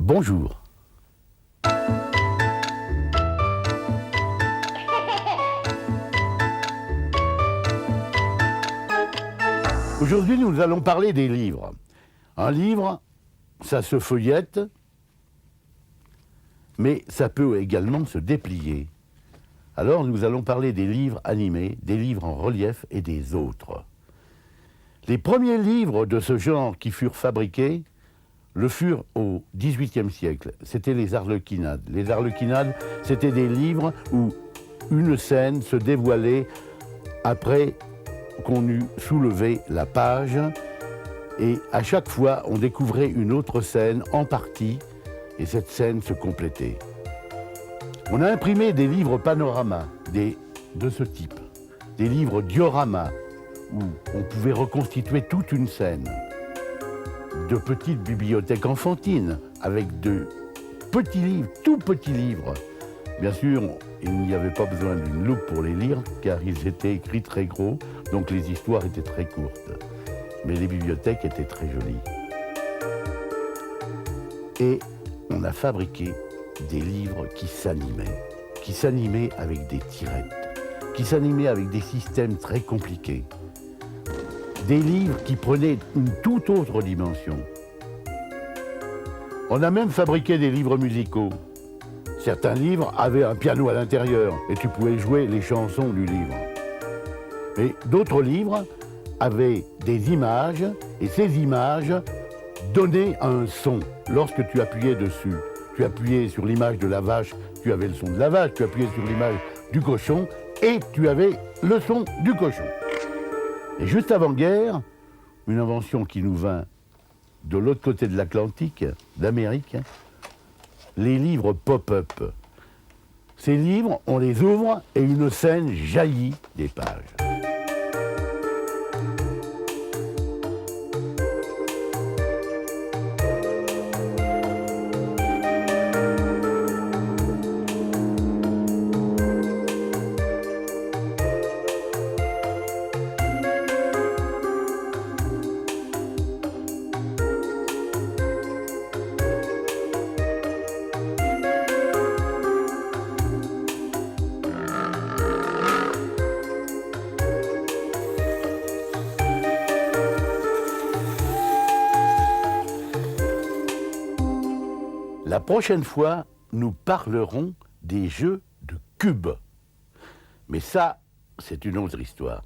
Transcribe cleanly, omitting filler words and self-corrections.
Bonjour. Aujourd'hui, nous allons parler des livres. Un livre, ça se feuillette, mais ça peut également se déplier. Alors, nous allons parler des livres animés, des livres en relief et des autres. Les premiers livres de ce genre qui furent fabriqués le furent au XVIIIe siècle. C'était les Arlequinades. Les Arlequinades, c'était des livres où une scène se dévoilait après qu'on eut soulevé la page, et à chaque fois, on découvrait une autre scène en partie, et cette scène se complétait. On a imprimé des livres panoramas de ce type, des livres dioramas, où on pouvait reconstituer toute une scène, de petites bibliothèques enfantines, avec de petits livres, tout petits livres. Bien sûr, il n'y avait pas besoin d'une loupe pour les lire, car ils étaient écrits très gros, donc les histoires étaient très courtes. Mais les bibliothèques étaient très jolies. Et on a fabriqué des livres qui s'animaient avec des tirettes, qui s'animaient avec des systèmes très compliqués. Des livres qui prenaient une toute autre dimension. On a même fabriqué des livres musicaux. Certains livres avaient un piano à l'intérieur et tu pouvais jouer les chansons du livre. Mais d'autres livres avaient des images et ces images donnaient un son. Lorsque tu appuyais dessus, tu appuyais sur l'image de la vache, tu avais le son de la vache, tu appuyais sur l'image du cochon et tu avais le son du cochon. Et juste avant-guerre, une invention qui nous vint de l'autre côté de l'Atlantique, d'Amérique, les livres pop-up. Ces livres, on les ouvre et une scène jaillit des pages. La prochaine fois, nous parlerons des jeux de cubes. Mais ça, c'est une autre histoire.